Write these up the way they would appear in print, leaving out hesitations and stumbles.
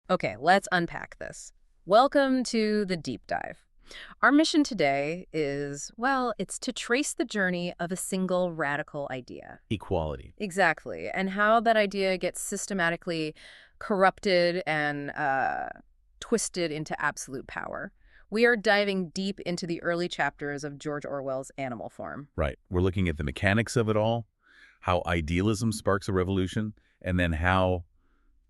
Okay, let's unpack this. Welcome to the deep dive. Our mission today is, well, it's to trace the journey of a single radical idea. Equality. Exactly, and how that idea gets systematically corrupted and twisted into absolute power. We are diving deep into the early chapters of George Orwell's Animal Farm. Right. We're looking at the mechanics of it all, how idealism sparks a revolution, and then how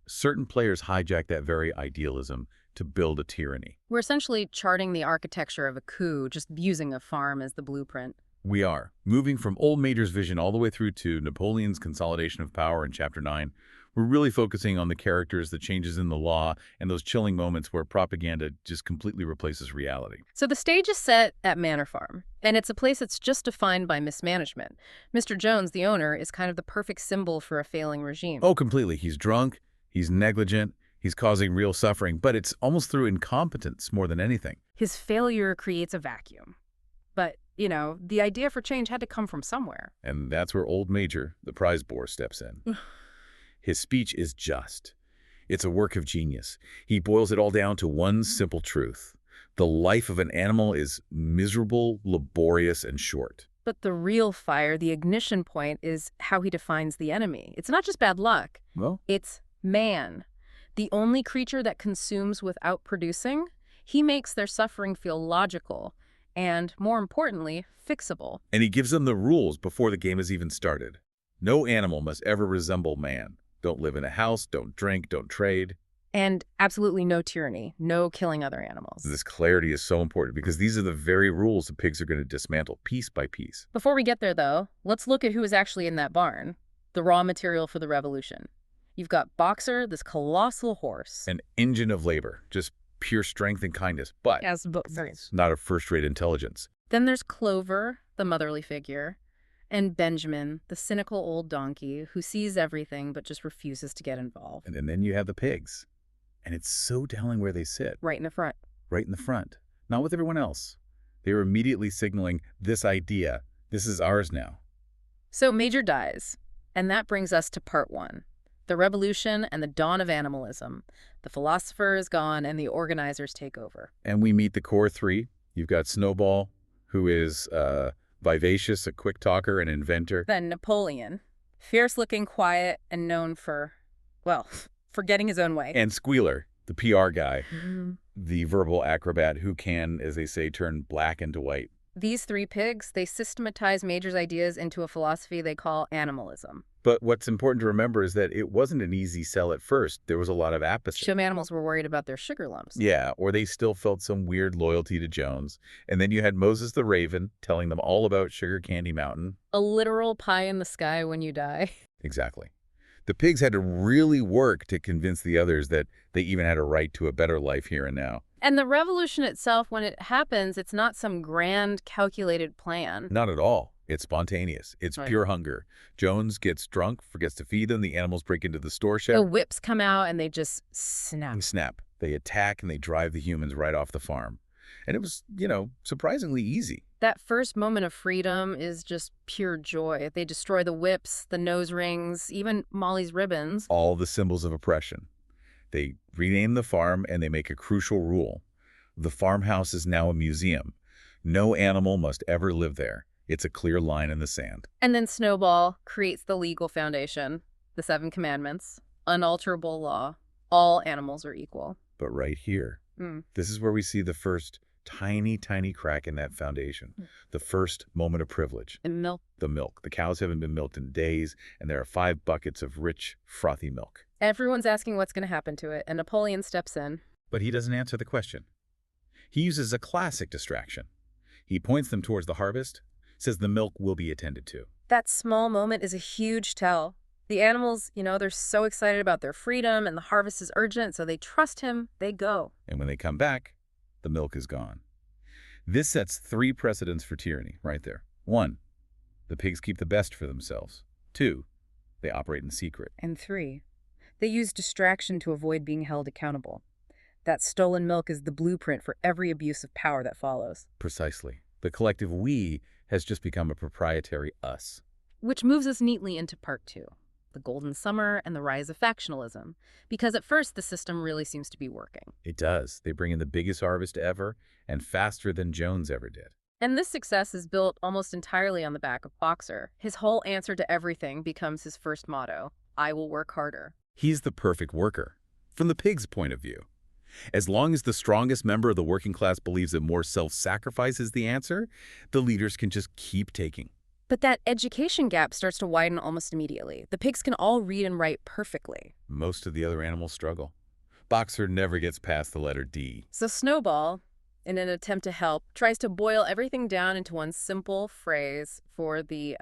certain players hijack that very idealism to build a tyranny. We're essentially charting the architecture of a coup, just using a farm as the blueprint. We are moving from Old Major's vision all the way through to Napoleon's consolidation of power in Chapter 9. We're really focusing on the characters, the changes in the law, and those chilling moments where propaganda just completely replaces reality. So the stage is set at Manor Farm, and it's a place that's just defined by mismanagement. Mr. Jones, the owner, is kind of the perfect symbol for a failing regime. Oh, completely. He's drunk, he's negligent, he's causing real suffering, but it's almost through incompetence more than anything. His failure creates a vacuum. But, the idea for change had to come from somewhere. And that's where Old Major, the prize boar, steps in. His speech is just. It's a work of genius. He boils it all down to one simple truth. The life of an animal is miserable, laborious, and short. But the real fire, the ignition point, is how he defines the enemy. It's not just bad luck. Well, It's man. The only creature that consumes without producing. He makes their suffering feel logical and, more importantly, fixable. and he gives them the rules before the game has even started. No animal must ever resemble man. Don't live in a house, don't drink, don't trade. And absolutely no tyranny, no killing other animals. This clarity is so important because these are the very rules the pigs are going to dismantle piece by piece. Before we get there, though, let's look at who is actually in that barn, the raw material for the revolution. You've got Boxer, this colossal horse. An engine of labor, just pure strength and kindness, but As Boxer. not of first-rate intelligence. Then there's Clover, the motherly figure, and Benjamin, the cynical old donkey who sees everything but just refuses to get involved. And then you have the pigs. And it's so telling where they sit, Right in the front. right in the front, not with everyone else. They were immediately signaling this idea. This is ours now. So Major dies, and that brings us to part one. The revolution and the dawn of animalism. The philosopher is gone and the organizers take over. And we meet the core three. You've got Snowball, who is vivacious, a quick talker, an inventor. Then Napoleon, fierce-looking, quiet, and known for, well, for getting his own way. And Squealer, the PR guy, Mhm. the verbal acrobat who can, as they say, turn black into white. These three pigs, they systematize Major's ideas into a philosophy they call animalism. But what's important to remember is that it wasn't an easy sell at first. There was a lot of apathy. Some animals were worried about their sugar lumps. Yeah, or they still felt some weird loyalty to Jones. And then you had Moses the Raven telling them all about Sugar Candy Mountain. A literal pie in the sky when you die. Exactly. The pigs had to really work to convince the others that they even had a right to a better life here and now. And the revolution itself, when it happens, it's not some grand, calculated plan. Not at all. It's spontaneous. It's Right. pure hunger. Jones gets drunk, forgets to feed them. The animals break into the store The shed whips come out and they just snap. and snap. They attack and they drive the humans right off the farm. And it was, surprisingly easy. That first moment of freedom is just pure joy. They destroy the whips, the nose rings, even Molly's ribbons. All the symbols of oppression. They rename the farm and they make a crucial rule. The farmhouse is now a museum. No animal must ever live there. It's a clear line in the sand. And then Snowball creates the legal foundation, the 7 commandments, unalterable law. All animals are equal. But right here, this is where we see the first tiny, tiny crack in that foundation. The first moment of privilege. And milk. The milk. The cows haven't been milked in days, and there are 5 buckets of rich, frothy milk. Everyone's asking what's going to happen to it, and Napoleon steps in. But he doesn't answer the question. He uses a classic distraction. He points them towards the harvest, says the milk will be attended to. That small moment is a huge tell. The animals, they're so excited about their freedom, and the harvest is urgent, so they trust him, they go. And when they come back, the milk is gone. This sets 3 precedents for tyranny right there. 1, the pigs keep the best for themselves. 2, they operate in secret. And 3, they use distraction to avoid being held accountable. That stolen milk is the blueprint for every abuse of power that follows. Precisely. The collective we has just become a proprietary us. Which moves us neatly into part 2. the golden summer, and the rise of factionalism, because at first the system really seems to be working. It does. They bring in the biggest harvest ever and faster than Jones ever did. And this success is built almost entirely on the back of Boxer. His whole answer to everything becomes his first motto: I will work harder. He's the perfect worker, from the pig's point of view. As long as the strongest member of the working class believes that more self-sacrifice is the answer, the leaders can just keep taking. But that education gap starts to widen almost immediately. The pigs can all read and write perfectly. Most of the other animals struggle. Boxer never gets past the letter D. So Snowball, in an attempt to help, tries to boil everything down into one simple phrase for the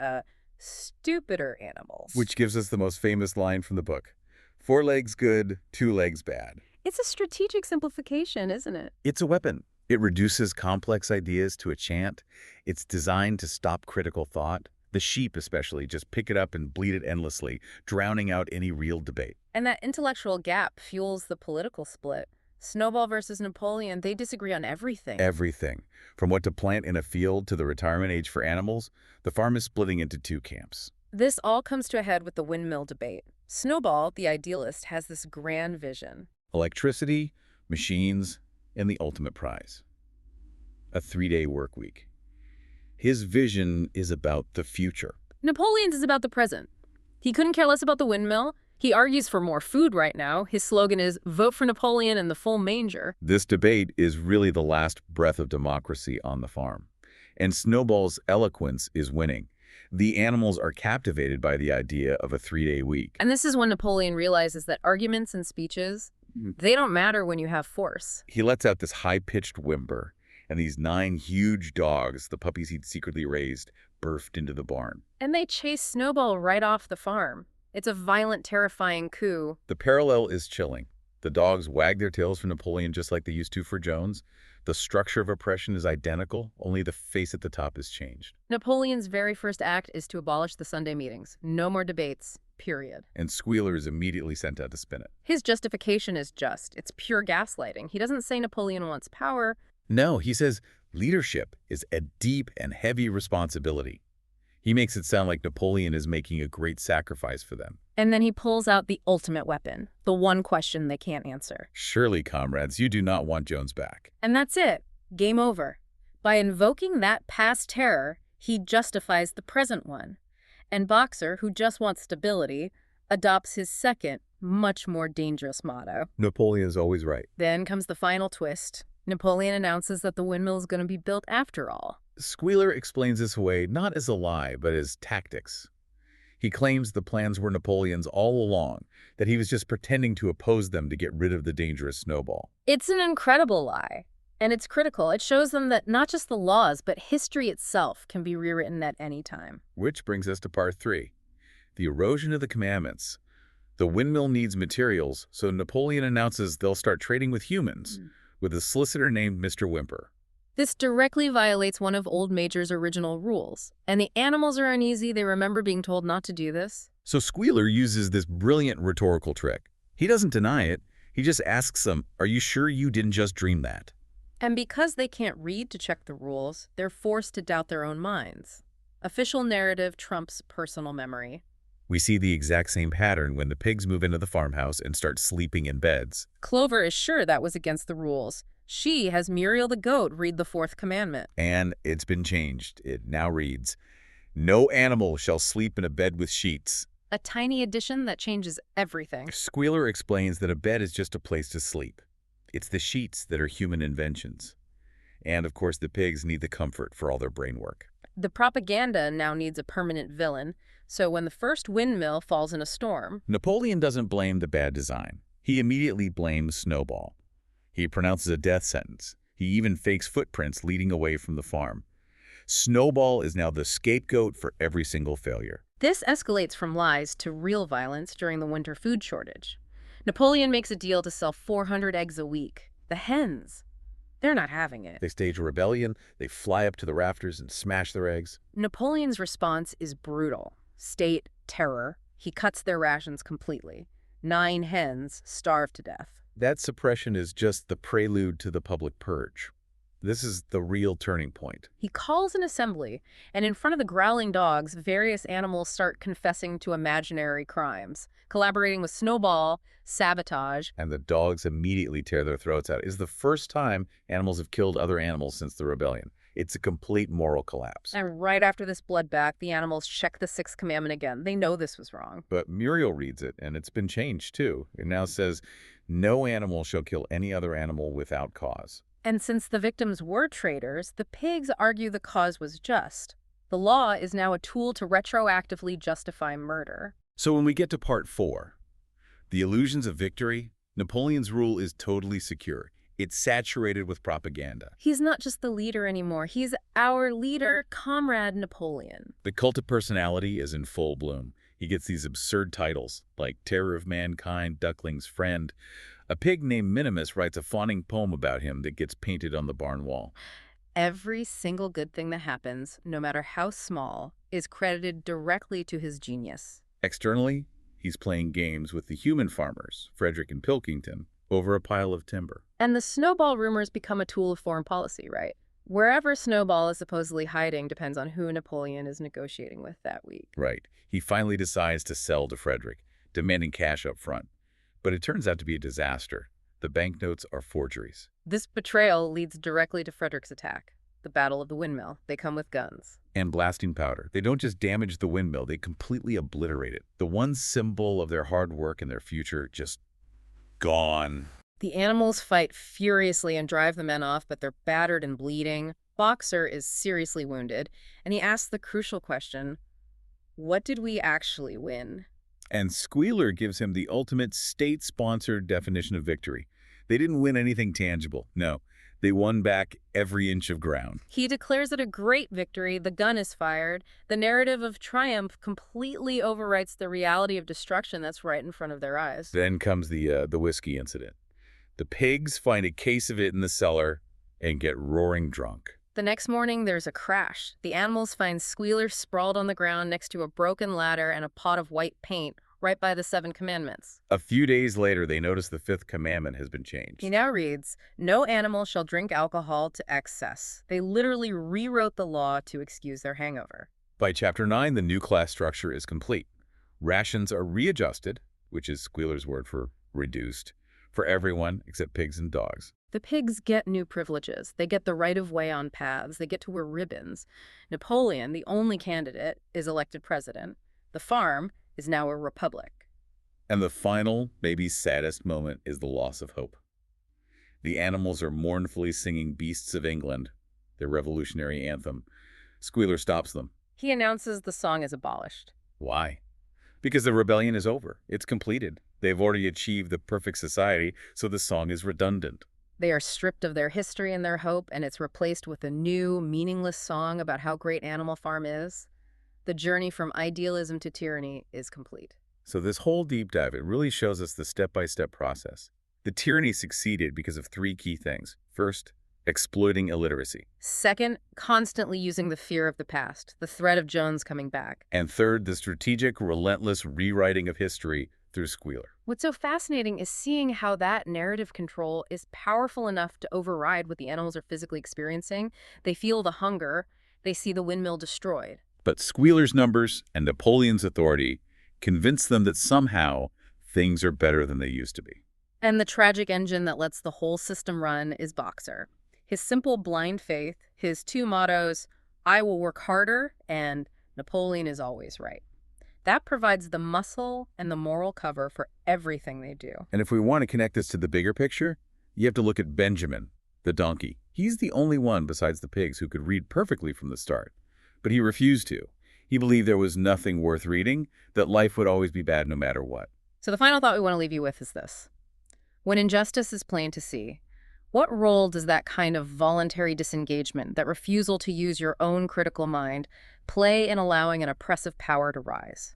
stupider animals. Which gives us the most famous line from the book. 4 legs good, 2 legs bad. It's a strategic simplification, isn't it? It's a weapon. It reduces complex ideas to a chant. It's designed to stop critical thought. The sheep especially just pick it up and bleat it endlessly, drowning out any real debate. And that intellectual gap fuels the political split. Snowball versus Napoleon, they disagree on everything. Everything. From what to plant in a field to the retirement age for animals, the farm is splitting into 2 camps. This all comes to a head with the windmill debate. Snowball, the idealist, has this grand vision. Electricity, machines, and the ultimate prize. A 3-day work week. His vision is about the future. Napoleon's is about the present. He couldn't care less about the windmill. He argues for more food right now. His slogan is, vote for Napoleon and the full manger. This debate is really the last breath of democracy on the farm. And Snowball's eloquence is winning. The animals are captivated by the idea of a 3-day week. And this is when Napoleon realizes that arguments and speeches, they don't matter when you have force. He lets out this high-pitched whimper, and these 9 huge dogs, the puppies he'd secretly raised, burst into the barn. And they chase Snowball right off the farm. It's a violent, terrifying coup. The parallel is chilling. The dogs wag their tails for Napoleon just like they used to for Jones. The structure of oppression is identical, only the face at the top is changed. Napoleon's very first act is to abolish the Sunday meetings. No more debates, period. And Squealer is immediately sent out to spin it. His justification is just. It's pure gaslighting. He doesn't say Napoleon wants power. No, he says leadership is a deep and heavy responsibility. He makes it sound like Napoleon is making a great sacrifice for them. And then he pulls out the ultimate weapon, the one question they can't answer. Surely, comrades, you do not want Jones back. And that's it. Game over. By invoking that past terror, he justifies the present one. And Boxer, who just wants stability, adopts his second, much more dangerous motto. Napoleon is always right. Then comes the final twist. Napoleon announces that the windmill is going to be built after all. Squealer explains this away not as a lie, but as tactics. He claims the plans were Napoleon's all along, that he was just pretending to oppose them to get rid of the dangerous Snowball. It's an incredible lie, and it's critical. It shows them that not just the laws, but history itself can be rewritten at any time. Which brings us to part 3, the erosion of the commandments. The windmill needs materials, so Napoleon announces they'll start trading with humans, with a solicitor named Mr. Whymper. This directly violates one of Old Major's original rules, and the animals are uneasy. They remember being told not to do this. So Squealer uses this brilliant rhetorical trick. He doesn't deny it. He just asks them, are you sure you didn't just dream that? And because they can't read to check the rules, they're forced to doubt their own minds. Official narrative trumps personal memory. We see the exact same pattern when the pigs move into the farmhouse and start sleeping in beds. Clover is sure that was against the rules. She has Muriel the goat read the 4th commandment. And it's been changed. It now reads, no animal shall sleep in a bed with sheets. A tiny addition that changes everything. Squealer explains that a bed is just a place to sleep. It's the sheets that are human inventions. And of course the pigs need the comfort for all their brain work. The propaganda now needs a permanent villain, so when the first windmill falls in a storm... Napoleon doesn't blame the bad design. He immediately blames Snowball. He pronounces a death sentence. He even fakes footprints leading away from the farm. Snowball is now the scapegoat for every single failure. This escalates from lies to real violence during the winter food shortage. Napoleon makes a deal to sell 400 eggs a week. The hens, they're not having it. They stage a rebellion, they fly up to the rafters and smash their eggs. Napoleon's response is brutal. State terror. He cuts their rations completely. 9 hens starve to death. That suppression is just the prelude to the public purge. This is the real turning point. He calls an assembly, and in front of the growling dogs, various animals start confessing to imaginary crimes, collaborating with Snowball, sabotage. And the dogs immediately tear their throats out. It's the first time animals have killed other animals since the rebellion. It's a complete moral collapse. And right after this bloodbath, the animals check the sixth commandment again. They know this was wrong. But Muriel reads it, and it's been changed too. It now says, "No animal shall kill any other animal without cause." And since the victims were traitors, the pigs argue the cause was just. The law is now a tool to retroactively justify murder. So when we get to part 4, the illusions of victory, Napoleon's rule is totally secure. It's saturated with propaganda. He's not just the leader anymore. He's our leader, Comrade Napoleon. The cult of personality is in full bloom. He gets these absurd titles, like Terror of Mankind, Duckling's Friend. A pig named Minimus writes a fawning poem about him that gets painted on the barn wall. Every single good thing that happens, no matter how small, is credited directly to his genius. Externally, he's playing games with the human farmers, Frederick and Pilkington, over a pile of timber. And the Snowball rumors become a tool of foreign policy, right? Wherever Snowball is supposedly hiding depends on who Napoleon is negotiating with that week. Right. He finally decides to sell to Frederick, demanding cash up front. But it turns out to be a disaster. The banknotes are forgeries. This betrayal leads directly to Frederick's attack, the Battle of the Windmill. They come with guns. And blasting powder. They don't just damage the windmill, they completely obliterate it. The one symbol of their hard work and their future just gone. The animals fight furiously and drive the men off, but they're battered and bleeding. Boxer is seriously wounded, and he asks the crucial question, what did we actually win? And Squealer gives him the ultimate state-sponsored definition of victory. They didn't win anything tangible. No, they won back every inch of ground. He declares it a great victory. The gun is fired. The narrative of triumph completely overwrites the reality of destruction that's right in front of their eyes. Then comes the whiskey incident. The pigs find a case of it in the cellar and get roaring drunk. The next morning, there's a crash. The animals find Squealer sprawled on the ground next to a broken ladder and a pot of white paint right by the 7 commandments. A few days later, they notice the 5th commandment has been changed. He now reads, no animal shall drink alcohol to excess. They literally rewrote the law to excuse their hangover. By chapter 9, the new class structure is complete. Rations are readjusted, which is Squealer's word for reduced, for everyone except pigs and dogs. The pigs get new privileges. They get the right of way on paths. They get to wear ribbons. Napoleon, the only candidate, is elected president. The farm is now a republic. And the final, maybe saddest moment is the loss of hope. The animals are mournfully singing Beasts of England, their revolutionary anthem. Squealer stops them. He announces the song is abolished. Why? Because the rebellion is over. It's completed. They've already achieved the perfect society, so the song is redundant. They are stripped of their history and their hope, and it's replaced with a new, meaningless song about how great Animal Farm is. The journey from idealism to tyranny is complete. So this whole deep dive, it really shows us the step-by-step process. The tyranny succeeded because of 3 key things. First, exploiting illiteracy. Second, constantly using the fear of the past, the threat of Jones coming back. And third, the strategic, relentless rewriting of history through Squealer. What's so fascinating is seeing how that narrative control is powerful enough to override what the animals are physically experiencing. They feel the hunger. They see the windmill destroyed. But Squealer's numbers and Napoleon's authority convince them that somehow things are better than they used to be. And the tragic engine that lets the whole system run is Boxer. His simple blind faith, his 2 mottos, I will work harder and Napoleon is always right. That provides the muscle and the moral cover for everything they do. And if we want to connect this to the bigger picture, you have to look at Benjamin, the donkey. He's the only one besides the pigs who could read perfectly from the start. But he refused to. He believed there was nothing worth reading, that life would always be bad no matter what. So the final thought we want to leave you with is this. When injustice is plain to see, what role does that kind of voluntary disengagement, that refusal to use your own critical mind, play in allowing an oppressive power to rise?